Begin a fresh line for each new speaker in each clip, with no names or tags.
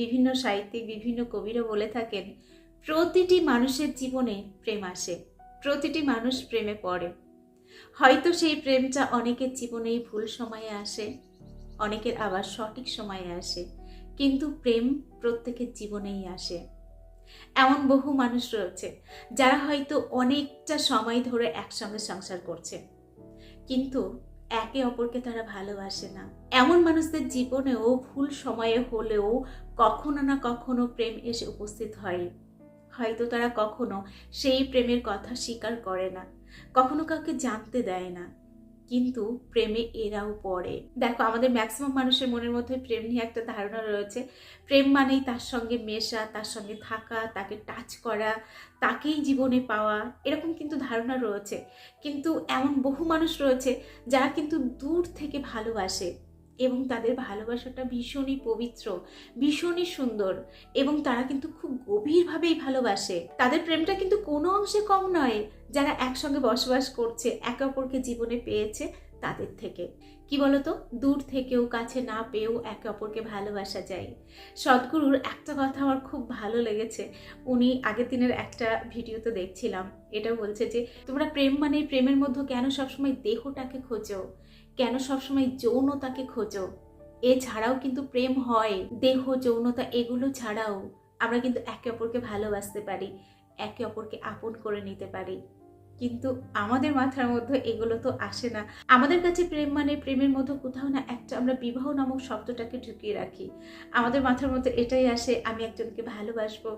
বিভিন্ন সাহিত্যিক, বিভিন্ন কবিরা বলে থাকেন, প্রতিটি মানুষের জীবনে প্রেম আসে, প্রতিটি মানুষ প্রেমে পড়ে। হয়তো সেই প্রেমটা অনেকের জীবনেই ভুল সময়ে আসে, অনেকের আবার সঠিক সময়ে আসে, কিন্তু প্রেম প্রত্যেকের জীবনেই আসে। এমন বহু মানুষ রয়েছে যারা হয়তো অনেকটা সময় ধরে একসঙ্গে সংসার করছে, কিন্তু একে অপরকে তারা ভালোবাসে না। এমন মানুষদের জীবনেও ভুল সময়ে হলেও কখনো না কখনো প্রেম এসে উপস্থিত হয়। হয়তো তারা কখনো সেই প্রেমের কথা স্বীকার করে না, কখনো কাউকে জানতে দেয় না, কিন্তু প্রেমে এরাও পড়ে। দেখো, আমাদের ম্যাক্সিমাম মানুষের মনের মধ্যে প্রেম নিয়ে একটা ধারণা রয়েছে। প্রেম মানেই তার সঙ্গে মেশা, তার সঙ্গে থাকা, তাকে টাচ করা, তাকেই জীবনে পাওয়া, এরকম কিন্তু ধারণা রয়েছে। কিন্তু এমন বহু মানুষ রয়েছে যারা কিন্তু দূর থেকে ভালোবাসে এবং তাদের ভালোবাসাটা ভীষণই পবিত্র, ভীষণই সুন্দর, এবং তারা কিন্তু খুব গভীরভাবেই ভালোবাসে। তাদের প্রেমটা কিন্তু কোনো অংশে কম নয় যারা একসঙ্গে বসবাস করছে, একে অপরকে জীবনে পেয়েছে তাদের থেকে। কি বলতো, দূর থেকেও কাছে না পেয়েও একে অপরকে ভালোবাসা যায়। সদ্গুরুর একটা কথা আমার খুব ভালো লেগেছে। উনি আগের দিনের একটা ভিডিওতে দেখছিলাম, এটা বলছে যে তোমরা প্রেম মানে প্রেমের মধ্যে কেন সবসময় দেহটাকে খোঁজো, কেন সবসময় যৌনতাকে খোঁজো? এছাড়াও কিন্তু প্রেম হয়, দেহ, যৌনতা এগুলো ছাড়াও আমরা কিন্তু একে অপরকে ভালোবাসতে পারি, একে অপরকে আপন করে নিতে পারি। কিন্তু আমাদের মাথার মধ্যে এগুলো তো আসে না। আমাদের কাছে প্রেম মানে প্রেমের মধ্যে কোথাও না একটা আমরা বিবাহ নামক শব্দটাকে ঢুকিয়ে রাখি। আমাদের মাথার মধ্যে এটাই আসে, আমি একজনকে ভালোবাসবো,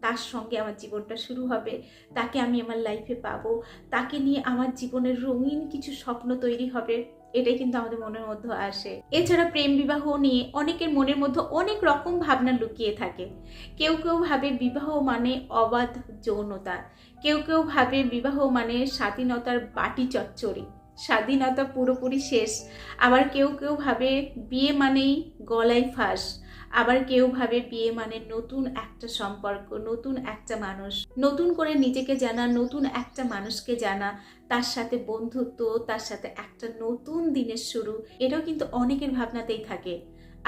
তার সঙ্গে আমার জীবনটা শুরু হবে, তাকে আমি আমার লাইফে পাবো, তাকে নিয়ে আমার জীবনের রঙিন কিছু স্বপ্ন তৈরি হবে, এটাই কিন্তু আমাদের মনের মধ্যে আসে। এছাড়া প্রেম বিবাহ নিয়ে অনেকের মনের মধ্যে অনেক রকম ভাবনা লুকিয়ে থাকে। কেউ কেউ ভাবে বিবাহ মানে অবাধ যৌনতা, কেউ কেউ ভাবে বিবাহ মানে স্বাধীনতার বাটি চচ্চড়ি, স্বাধীনতা পুরোপুরি শেষ। আবার কেউ কেউ ভাবে বিয়ে মানেই গলায় ফাঁস, আবার কেউ ভাবে বিয়ে মানে নতুন একটা সম্পর্ক, নতুন একটা মানুষ, নতুন করে নিজেকে জানা, নতুন একটা মানুষকে জানা, তার সাথে বন্ধুত্ব, তার সাথে একটা নতুন দিনের শুরু। এটাও কিন্তু অনেকের ভাবনাতেই থাকে।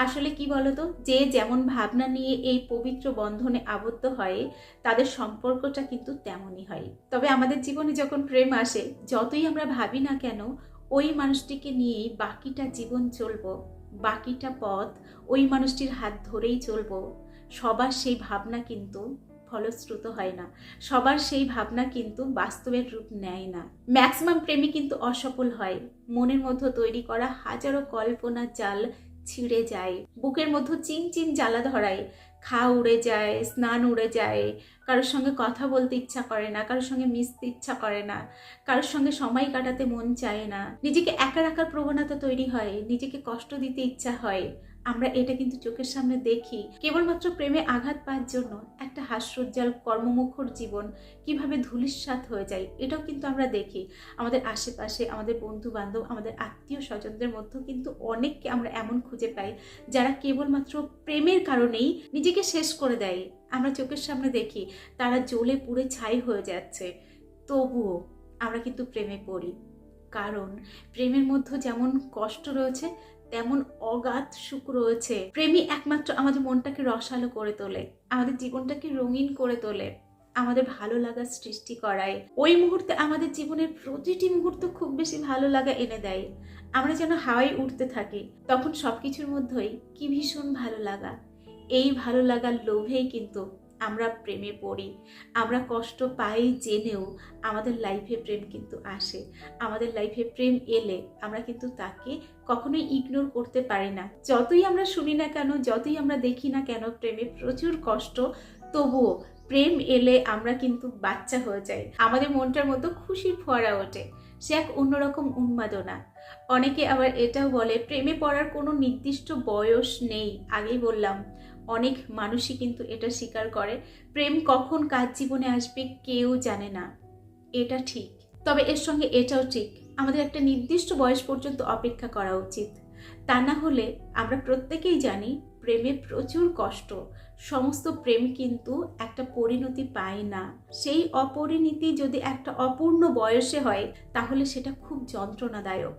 আসলে কি বলতো, যে যেমন ভাবনা নিয়ে এই পবিত্র বন্ধনে আবদ্ধ হয়, তাদের সম্পর্কটা কিন্তু তেমনই হয়। তবে আমাদের জীবনে যখন প্রেম আসে, যতই আমরা ভাবি না কেন, ওই মানুষটিকে নিয়েই বাকিটা জীবন চলবো, বাকিটা পথ ওই মানুষটির হাত ধরেই চলবো। সবার সেই ভাবনা কিন্তু ফলশ্রুত হয় না, সবার সেই ভাবনা কিন্তু বাস্তবের রূপ নেয় না। ম্যাক্সিমাম প্রেমী কিন্তু অসফল হয়। মনের মধ্যে তৈরি করা হাজারো কল্পনা জাল ছিঁড়ে যায়, বুকের মধ্যে চিনচিন জ্বালা ধরায়, খাওয়া উড়ে যায়, স্নান উড়ে যায়, কারোর সঙ্গে কথা বলতে ইচ্ছা করে না, কারোর সঙ্গে মিশতে ইচ্ছা করে না, কারোর সঙ্গে সময় কাটাতে মন চায় না, নিজেকে একা রাখার প্রবণতা তৈরি হয়, নিজেকে কষ্ট দিতে ইচ্ছা হয়। আমরা এটা কিন্তু চোখের সামনে দেখি। কেবলমাত্র প্রেমে আঘাত পাওয়ার জন্য একটা হাস্যোজ্জ্বল কর্মমুখর জীবন কিভাবে ধূলিসাৎ হয়ে যায়, এটাও কিন্তু আমরা দেখি। আমাদের আশেপাশে, আমাদের বন্ধু বান্ধব, আমাদের আত্মীয় স্বজনদের মধ্যেও কিন্তু অনেককে আমরা এমন খুঁজে পাই যারা কেবলমাত্র প্রেমের কারণেই নিজেকে শেষ করে দেয়। আমরা চোখের সামনে দেখি তারা জ্বলে পুড়ে ছাই হয়ে যাচ্ছে, তবুও আমরা কিন্তু প্রেমে পড়ি। কারণ প্রেমের মধ্যে যেমন কষ্ট রয়েছে, তেমন অগাধ সুখ রয়েছে। প্রেমই একমাত্র আমাদের মনটাকে রসালো করে তোলে, আমাদের জীবনটাকে রঙিন করে তোলে, আমাদের ভালো লাগার সৃষ্টি করায়। ওই মুহূর্তে আমাদের জীবনের প্রতিটি মুহূর্ত খুব বেশি ভালো লাগা এনে দেয়। আমরা যেন হাওয়ায় উঠতে থাকি, তখন সবকিছুর মধ্যেই কি ভীষণ ভালো লাগা। এই ভালো লাগার লোভেই কিন্তু আমরা প্রেমে পড়ি। আমরা কষ্ট পাই জেনেও আমাদের লাইফে প্রেম কিন্তু আসে। আমাদের লাইফে প্রেম এলে আমরা কিন্তু তাকে কখনোই ইগনোর করতে পারি না। যতই আমরা শুনি না কেন, যতই আমরা দেখি না কেন প্রেমে প্রচুর কষ্ট, তবুও প্রেম এলে আমরা কিন্তু বাচ্চা হয়ে যাই। আমাদের মনটার মতো খুশির ফোয়ারা ওঠে, সে এক অন্যরকম উন্মাদনা। অনেকে আবার এটাও বলে প্রেমে পড়ার কোনো নির্দিষ্ট বয়স নেই। আগেই বললাম, অনেক মানুষই কিন্তু এটা স্বীকার করে প্রেম কখন কার জীবনে আসবে কেউ জানে না। এটা ঠিক, তবে এর সঙ্গে এটাও ঠিক, আমাদের একটা নির্দিষ্ট বয়স পর্যন্ত অপেক্ষা করা উচিত। তা না হলে আমরা প্রত্যেকেই জানি প্রেমে প্রচুর কষ্ট। সমস্ত প্রেম কিন্তু একটা পরিণতি পায় না। সেই অপরিণতি যদি একটা অপূর্ণ বয়সে হয়, তাহলে সেটা খুব যন্ত্রণাদায়ক।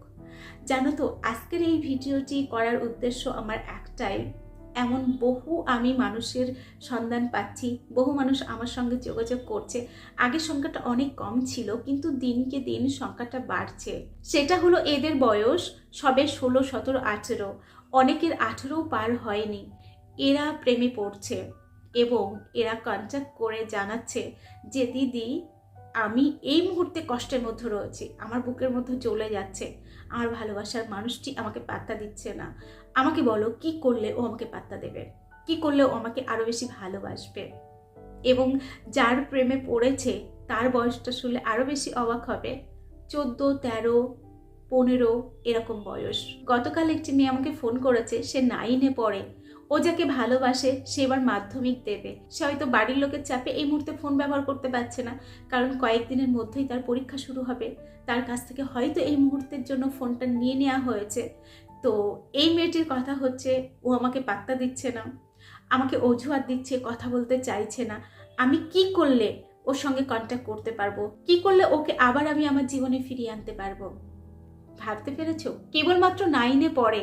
জানো তো, আজকের এই ভিডিওটি করার উদ্দেশ্য আমার একটাই, এমন বহু আমি মানুষের সন্ধান পাচ্ছি, বহু মানুষ আমার সঙ্গে যোগাযোগ করছে। আগের সংখ্যাটা অনেক কম ছিল, কিন্তু দিনকে দিন সংখ্যাটা বাড়ছে। সেটা হলো এদের বয়স সবে 16, 17, 18, অনেকের 18ও পার হয়নি। এরা প্রেমে পড়ছে এবং এরা কন্ট্যাক্ট করে জানাচ্ছে যে দিদি আমি এই মুহূর্তে কষ্টের মধ্যে রয়েছি, আমার বুকের মধ্যে চলে যাচ্ছে, আমার ভালোবাসার মানুষটি আমাকে পাত্তা দিচ্ছে না, আমাকে বলো কি করলে ও আমাকে পাত্তা দেবে, কি করলে ও আমাকে আরও বেশি ভালোবাসবে। এবং যার প্রেমে পড়েছে তার বয়সটা শুনলে আরও বেশি অবাক হবে, 14, 13, 15 এরকম বয়স। গতকাল একটি মেয়ে আমাকে ফোন করেছে, সে 9-এ পড়ে। ও যাকে ভালোবাসে সে এবার মাধ্যমিক দেবে। সে হয়তো বাড়ির লোকের চাপে এই মুহূর্তে ফোন ব্যবহার করতে পারছে না, কারণ কয়েকদিনের মধ্যেই তার পরীক্ষা শুরু হবে। তার কাছ থেকে হয়তো এই মুহূর্তের জন্য ফোনটা নিয়ে নেওয়া হয়েছে। তো এই মেয়েটির কথা হচ্ছে, ও আমাকে পাত্তা দিচ্ছে না, আমাকে অজুহাত দিচ্ছে, কথা বলতে চাইছে না। আমি কি করলে ওর সঙ্গে কন্ট্যাক্ট করতে পারবো, কি করলে ওকে আবার আমি আমার জীবনে ফিরিয়ে আনতে পারবো? ভাবতে পেরেছো? কেবলমাত্র 9-এ পড়ে,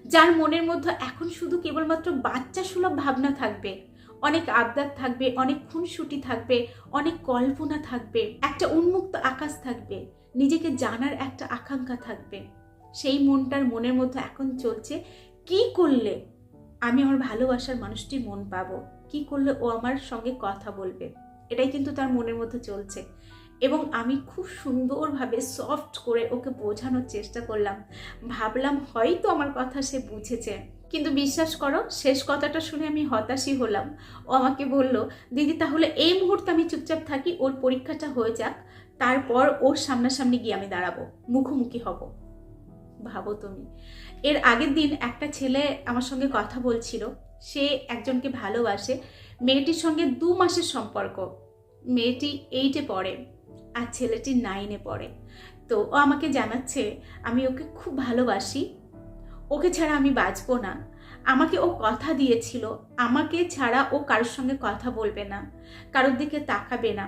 যার মনের মধ্যে এখন শুধু কেবলমাত্র বাচ্চা সুলভ ভাবনা থাকবে, অনেক আবদার থাকবে, অনেক খুনসুটি থাকবে, অনেক কল্পনা থাকবে, একটা উন্মুক্ত আকাশ থাকবে, নিজেকে জানার একটা আকাঙ্ক্ষা থাকবে। সেই মনটার মনের মধ্যে এখন চলছে কি করলে আমি আমার ভালোবাসার মানুষটির মন পাবো, কি করলে ও আমার সঙ্গে কথা বলবে। এটাই কিন্তু তার মনের মধ্যে চলছে। এবং আমি খুব সুন্দরভাবে সফট করে ওকে বোঝানোর চেষ্টা করলাম। ভাবলাম হয়তো আমার কথা সে বুঝেছে, কিন্তু বিশ্বাস করো শেষ কথাটা শুনে আমি হতাশই হলাম। ও আমাকে বলল, দিদি তাহলে এই মুহূর্তে আমি চুপচাপ থাকি, ওর পরীক্ষাটা হয়ে যাক, তারপর ওর সামনাসামনি গিয়ে আমি দাঁড়াবো, মুখোমুখি হব। ভাবো তুমি, এর আগের দিন একটা ছেলে আমার সঙ্গে কথা বলছিল, সে একজনকে ভালোবাসে, মেয়েটির সঙ্গে 2 মাসের সম্পর্ক, মেয়েটি 8-এ পড়ে আর ছেলেটি 9-এ পড়ে। তো ও আমাকে জানাচ্ছে আমি ওকে খুব ভালোবাসি, ওকে ছাড়া আমি বাঁচবো না। আমাকে ও কথা দিয়েছিল আমাকে ছাড়া ও কারোর সঙ্গে কথা বলবে না, কারোর দিকে তাকাবে না,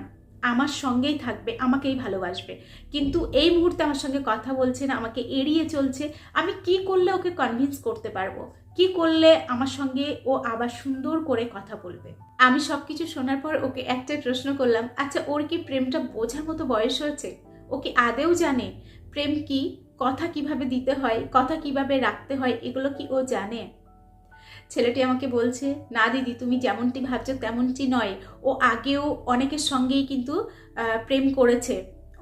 আমার সঙ্গেই থাকবে, আমাকেই ভালোবাসবে। কিন্তু এই মুহূর্তে আমার সঙ্গে কথা বলছে না, আমাকে এড়িয়ে চলছে। আমি কি করলে ওকে কনভিন্স করতে পারবো, কি করলে আমার সঙ্গে ও আবার সুন্দর করে কথা বলবে? আমি সবকিছু শোনার পর ওকে একটাই প্রশ্ন করলাম, আচ্ছা ওর কি প্রেমটা বোঝার মতো বয়স হয়েছে? ও কি আদেও জানে প্রেম কি, কথা কিভাবে দিতে হয়, কথা কিভাবে রাখতে হয়, এগুলো কি ও জানে? ছেলেটি আমাকে বলছে, না দিদি তুমি যেমনটি ভাবছো তেমনটি নয়, ও আগেও অনেকের সঙ্গেই কিন্তু প্রেম করেছে,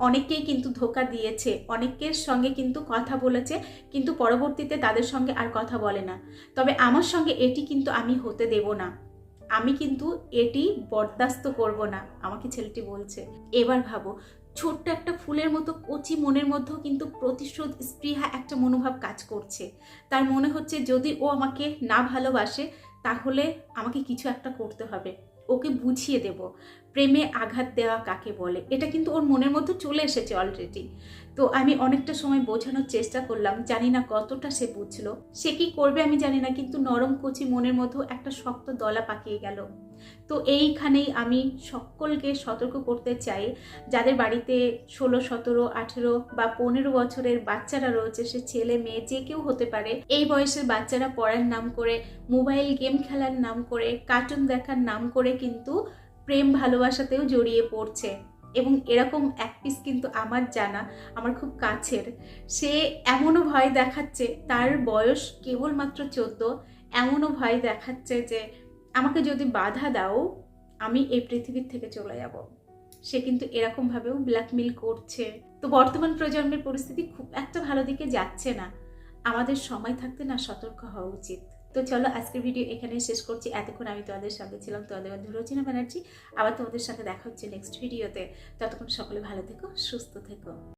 অনেককেই কিন্তু ধোঁকা দিয়েছে, অনেকের সঙ্গে কিন্তু কথা বলেছে, কিন্তু পরবর্তীতে তাদের সঙ্গে আর কথা বলে না। তবে আমার সঙ্গে এটি কিন্তু আমি হতে দেব না, আমি কিন্তু এটি বরদাস্ত করব না, আমাকে ছেলেটি বলছে। এবার ভাবো, ছোট্ট একটা ফুলের মতো কচি মনের মধ্যেও কিন্তু প্রতিশোধ স্পৃহা একটা মনোভাব কাজ করছে। তার মনে হচ্ছে যদি ও আমাকে না ভালোবাসে তাহলে আমাকে কিছু একটা করতে হবে, ওকে বুঝিয়ে দেব প্রেমে আঘাত দেওয়া কাকে বলে। এটা কিন্তু ওর মনের মধ্যে চলে এসেছে অলরেডি। তো আমি অনেকটা সময় বোঝানোর চেষ্টা করলাম, জানি না কতটা সে বুঝলো, সে কি করবে আমি জানি না, কিন্তু নরম কচি মনের মধ্যেও একটা শক্ত দলা পাকিয়ে গেল। তো এইখানেই আমি সকলকে সতর্ক করতে চাই, যাদের বাড়িতে 16, 17, 18 বা 15 বছরের বাচ্চারা রয়েছে, সে ছেলে মেয়ে যে কেউ হতে পারে, এই বয়সের বাচ্চারা পড়ার নাম করে, মোবাইল গেম খেলার নাম করে, কার্টুন দেখার নাম করে কিন্তু প্রেম ভালোবাসাতেও জড়িয়ে পড়ছে। এবং এরকম এক পিস কিন্তু আমার জানা, আমার খুব কাছের, সে এমনও ভয় দেখাচ্ছে, তার বয়স কেবলমাত্র 14, এমনও ভয় দেখাচ্ছে যে আমাকে যদি বাধা দাও আমি এই পৃথিবীর থেকে চলে যাব। সে কিন্তু এরকমভাবেও ব্ল্যাকমেল করছে। তো বর্তমান প্রজন্মের পরিস্থিতি খুব একটা ভালো দিকে যাচ্ছে না, আমাদের সময় থাকতে না সতর্ক হওয়া উচিত। তো চলো আজকের ভিডিও এখানেই শেষ করছি। এতক্ষণ আমি তোমাদের সঙ্গে ছিলাম, তোমাদের বন্ধু রোজিনা ব্যানার্জি। আবার তোমাদের সাথে দেখা হচ্ছে নেক্সট ভিডিওতে। ততক্ষণ সকলে ভালো থেকো, সুস্থ থেকো।